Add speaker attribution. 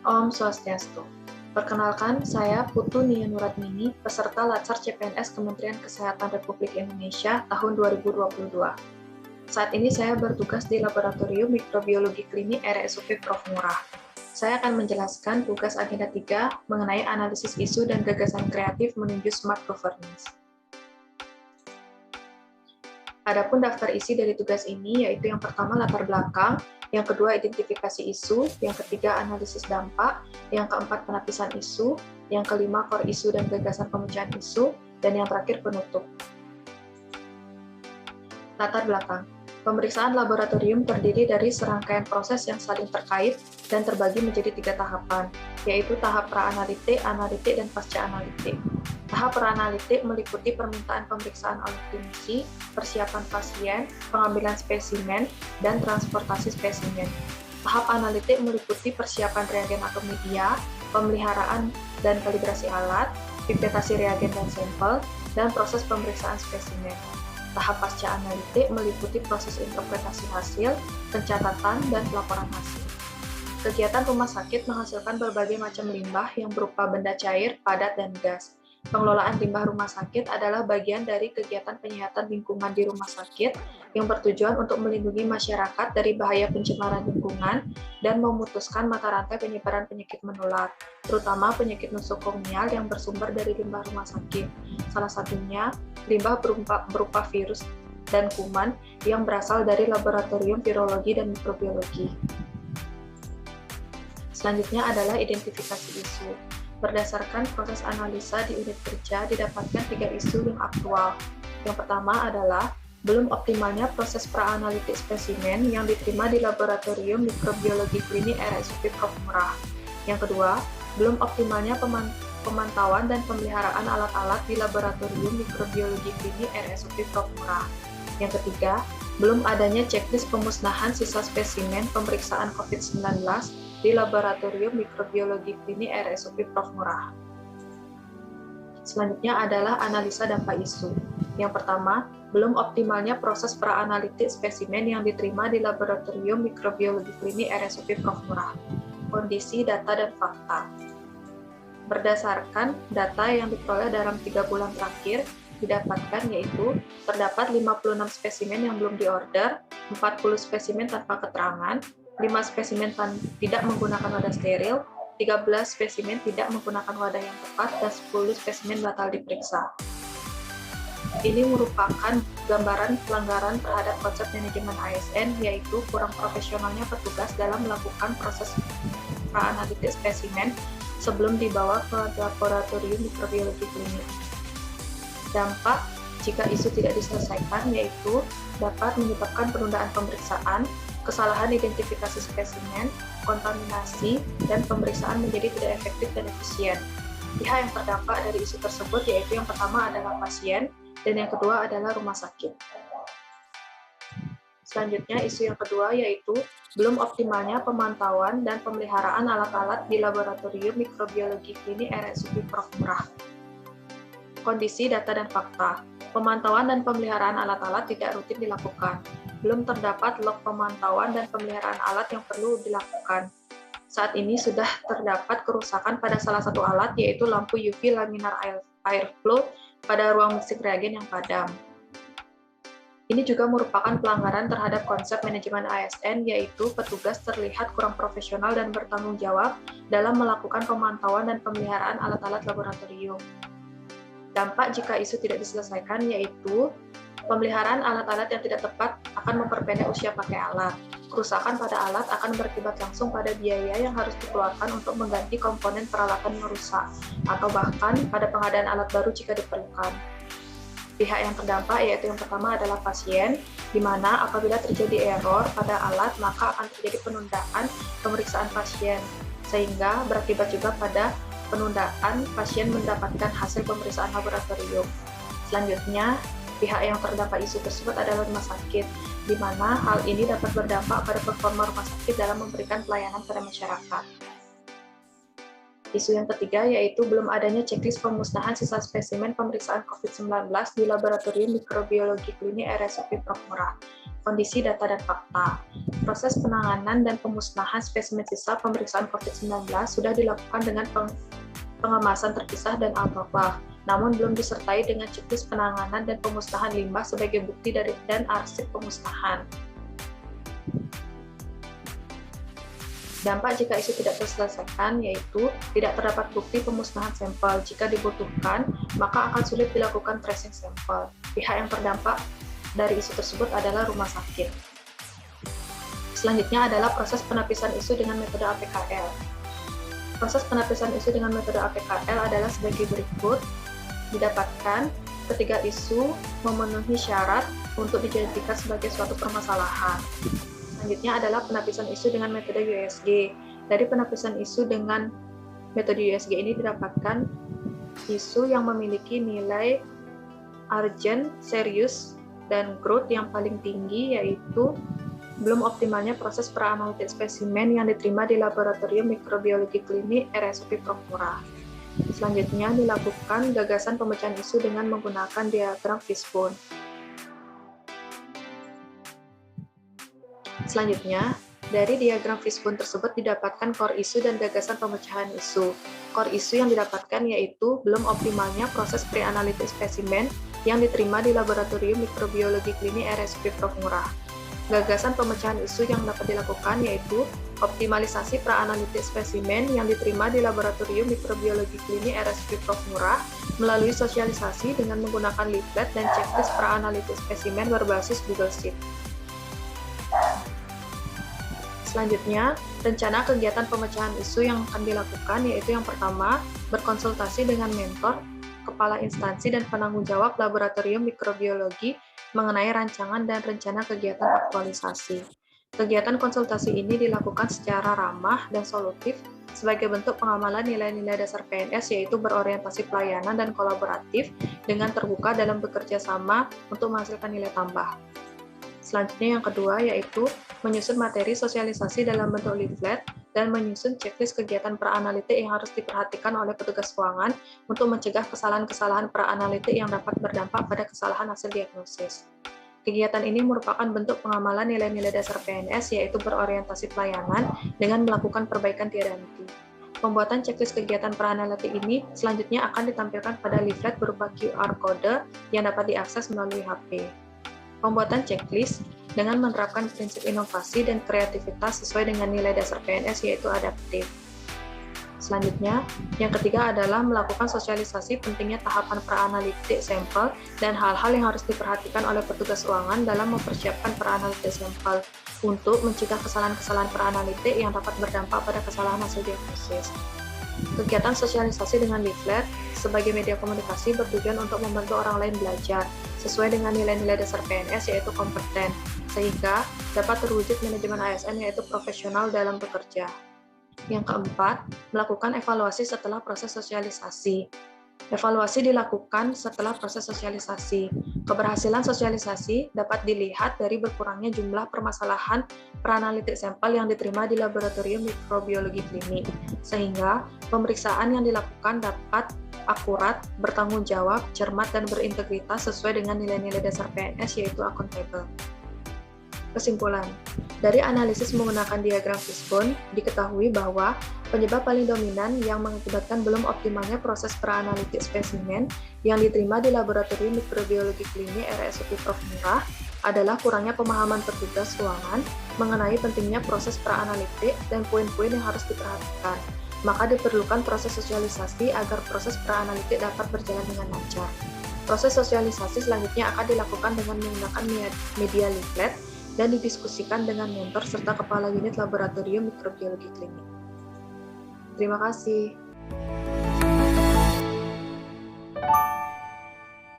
Speaker 1: Om Swastiastu. Perkenalkan, saya Putu Nia Nuratmini, peserta Latsar CPNS Kementerian Kesehatan Republik Indonesia tahun 2022. Saat ini saya bertugas di Laboratorium Mikrobiologi Klinik RSUP Prof. Ngurah. Saya akan menjelaskan tugas agenda 3 mengenai analisis isu dan gagasan kreatif menuju smart governance. Adapun daftar isi dari tugas ini yaitu yang pertama latar belakang, yang kedua identifikasi isu, yang ketiga analisis dampak, yang keempat penapisan isu, yang kelima core isu dan gagasan pemecahan isu, dan yang terakhir penutup. Latar belakang. Pemeriksaan laboratorium terdiri dari serangkaian proses yang saling terkait dan terbagi menjadi 3 tahapan, yaitu tahap pra-analitik, analitik, dan pasca-analitik. Tahap pra-analitik meliputi permintaan pemeriksaan oleh klinisi, persiapan pasien, pengambilan spesimen, dan transportasi spesimen. Tahap analitik meliputi persiapan reagen atau media, pemeliharaan dan kalibrasi alat, pipetasi reagen dan sampel, dan proses pemeriksaan spesimen. Tahap pasca analitik meliputi proses interpretasi hasil, pencatatan, dan pelaporan hasil. Kegiatan rumah sakit menghasilkan berbagai macam limbah yang berupa benda cair, padat, dan gas. Pengelolaan limbah rumah sakit adalah bagian dari kegiatan penyihatan lingkungan di rumah sakit yang bertujuan untuk melindungi masyarakat dari bahaya pencemaran lingkungan dan memutuskan mata rantai penyebaran penyakit menular, terutama penyakit nosokomial yang bersumber dari limbah rumah sakit. Salah satunya, limbah berupa virus dan kuman yang berasal dari laboratorium virologi dan mikrobiologi. Selanjutnya adalah identifikasi isu. Berdasarkan proses analisa di unit kerja, didapatkan 3 isu yang aktual. Yang pertama adalah belum optimalnya proses pra-analitik spesimen yang diterima di Laboratorium Mikrobiologi Klinik RSUP Prof. Ngurah. Yang kedua, belum optimalnya pemantauan dan pemeliharaan alat-alat di Laboratorium Mikrobiologi Klinik RSUP Prof. Ngurah. Yang ketiga, belum adanya checklist pemusnahan sisa spesimen pemeriksaan COVID-19 di Laboratorium Mikrobiologi Klinik RSUP Prof. Ngurah. Selanjutnya adalah analisa dampak isu. Yang pertama, belum optimalnya proses pra-analitik spesimen yang diterima di Laboratorium Mikrobiologi Klinik RSUP Prof. Ngurah. Kondisi, data, dan fakta. Berdasarkan data yang diperoleh dalam 3 bulan terakhir, didapatkan yaitu terdapat 56 spesimen yang belum diorder, 40 spesimen tanpa keterangan, 5 spesimen tidak menggunakan wadah steril, 13 spesimen tidak menggunakan wadah yang tepat, dan 10 spesimen batal diperiksa. Ini merupakan gambaran pelanggaran terhadap konsep manajemen ASN, yaitu kurang profesionalnya petugas dalam melakukan proses pra-analitik spesimen sebelum dibawa ke laboratorium mikrobiologi klinik. Dampak jika isu tidak diselesaikan yaitu dapat menyebabkan penundaan pemeriksaan, kesalahan identifikasi spesimen, kontaminasi, dan pemeriksaan menjadi tidak efektif dan efisien. Pihak yang terdampak dari isu tersebut yaitu yang pertama adalah pasien, dan yang kedua adalah rumah sakit. Selanjutnya, isu yang kedua yaitu belum optimalnya pemantauan dan pemeliharaan alat-alat di Laboratorium Mikrobiologi Klinik RSUP Prof. Ngurah. Kondisi, data, dan fakta. Pemantauan dan pemeliharaan alat-alat tidak rutin dilakukan. Belum terdapat log pemantauan dan pemeliharaan alat yang perlu dilakukan. Saat ini sudah terdapat kerusakan pada salah satu alat, yaitu lampu UV laminar airflow pada ruang mixing reagen yang padam. Ini juga merupakan pelanggaran terhadap konsep manajemen ASN, yaitu petugas terlihat kurang profesional dan bertanggung jawab dalam melakukan pemantauan dan pemeliharaan alat-alat laboratorium. Dampak jika isu tidak diselesaikan yaitu pemeliharaan alat-alat yang tidak tepat akan memperpendek usia pakai alat. Kerusakan pada alat akan berakibat langsung pada biaya yang harus dikeluarkan untuk mengganti komponen peralatan yang rusak, atau bahkan pada pengadaan alat baru jika diperlukan. Pihak yang terdampak yaitu yang pertama adalah pasien, di mana apabila terjadi error pada alat maka akan terjadi penundaan pemeriksaan pasien, sehingga berakibat juga pada penundaan pasien mendapatkan hasil pemeriksaan laboratorium. Selanjutnya, pihak yang terdampak isu tersebut adalah rumah sakit, di mana hal ini dapat berdampak pada performa rumah sakit dalam memberikan pelayanan pada masyarakat. Isu yang ketiga yaitu belum adanya checklist pemusnahan sisa spesimen pemeriksaan COVID-19 di Laboratorium Mikrobiologi Klinik RSUP Prof. Murah. Kondisi data dan fakta. Proses penanganan dan pemusnahan spesimen sisa pemeriksaan COVID-19 sudah dilakukan dengan pengemasan terpisah dan autoklaf, namun belum disertai dengan checklist penanganan dan pemusnahan limbah sebagai bukti dan arsip pemusnahan. Dampak jika isu tidak terselesaikan yaitu tidak terdapat bukti pemusnahan sampel. Jika dibutuhkan, maka akan sulit dilakukan tracing sampel. Pihak yang terdampak dari isu tersebut adalah rumah sakit. Selanjutnya adalah proses penapisan isu dengan metode APKL. Proses penapisan isu dengan metode APKL adalah sebagai berikut. Didapatkan ketika isu memenuhi syarat untuk dijadikan sebagai suatu permasalahan. Selanjutnya adalah penapisan isu dengan metode USG. Dari penapisan isu dengan metode USG ini didapatkan isu yang memiliki nilai urgent, serius, dan growth yang paling tinggi, yaitu belum optimalnya proses pra-analitik spesimen yang diterima di Laboratorium Mikrobiologi Klinik RSUP Prof. Murah. Selanjutnya dilakukan gagasan pemecahan isu dengan menggunakan diagram fishbone. Selanjutnya, dari diagram fishbone tersebut didapatkan core isu dan gagasan pemecahan isu. Core isu yang didapatkan yaitu belum optimalnya proses pre-analitik spesimen yang diterima di Laboratorium Mikrobiologi Klinik RSUP Prof. Murah. Gagasan pemecahan isu yang dapat dilakukan yaitu optimalisasi pra-analitik spesimen yang diterima di Laboratorium Mikrobiologi Klinik RSUP Prof. Murah melalui sosialisasi dengan menggunakan leaflet dan checklist pra-analitik spesimen berbasis Google Sheet. Selanjutnya, rencana kegiatan pemecahan isu yang akan dilakukan yaitu yang pertama, berkonsultasi dengan mentor, kepala instansi, dan penanggung jawab laboratorium mikrobiologi mengenai rancangan dan rencana kegiatan aktualisasi. Kegiatan konsultasi ini dilakukan secara ramah dan solutif sebagai bentuk pengamalan nilai-nilai dasar PNS yaitu berorientasi pelayanan dan kolaboratif dengan terbuka dalam bekerja sama untuk menghasilkan nilai tambah. Selanjutnya yang kedua yaitu menyusun materi sosialisasi dalam bentuk leaflet dan menyusun checklist kegiatan pra-analitik yang harus diperhatikan oleh petugas keuangan untuk mencegah kesalahan-kesalahan pra-analitik yang dapat berdampak pada kesalahan hasil diagnosis. Kegiatan ini merupakan bentuk pengamalan nilai-nilai dasar PNS yaitu berorientasi pelayanan dengan melakukan perbaikan tiada henti. Pembuatan checklist kegiatan pra-analitik ini selanjutnya akan ditampilkan pada leaflet berupa QR code yang dapat diakses melalui HP. Pembuatan checklist dengan menerapkan prinsip inovasi dan kreativitas sesuai dengan nilai dasar PNS yaitu adaptif. Selanjutnya, yang ketiga adalah melakukan sosialisasi pentingnya tahapan pra-analitik sampel dan hal-hal yang harus diperhatikan oleh petugas keuangan dalam mempersiapkan pra-analitik sampel untuk mencegah kesalahan-kesalahan pra-analitik yang dapat berdampak pada kesalahan hasil diagnosis. Kegiatan sosialisasi dengan leaflet sebagai media komunikasi bertujuan untuk membantu orang lain belajar sesuai dengan nilai-nilai dasar PNS yaitu kompeten, sehingga dapat terwujud manajemen ASN yaitu profesional dalam bekerja. Yang keempat, melakukan evaluasi setelah proses sosialisasi. Evaluasi dilakukan setelah proses sosialisasi. Keberhasilan sosialisasi dapat dilihat dari berkurangnya jumlah permasalahan pra-analitik sampel yang diterima di Laboratorium Mikrobiologi Klinik, sehingga pemeriksaan yang dilakukan dapat akurat, bertanggung jawab, cermat, dan berintegritas sesuai dengan nilai-nilai dasar PNS yaitu accountable. Kesimpulan, dari analisis menggunakan diagram fishbone, diketahui bahwa penyebab paling dominan yang mengakibatkan belum optimalnya proses pra-analitik spesimen yang diterima di Laboratorium Mikrobiologi Klinik RSUP Prof. Murah adalah kurangnya pemahaman petugas keuangan mengenai pentingnya proses pra-analitik dan poin-poin yang harus diperhatikan. Maka diperlukan proses sosialisasi agar proses pra-analitik dapat berjalan dengan lancar. Proses sosialisasi selanjutnya akan dilakukan dengan menggunakan media leaflet dan didiskusikan dengan mentor serta kepala unit laboratorium mikrobiologi klinik. Terima kasih.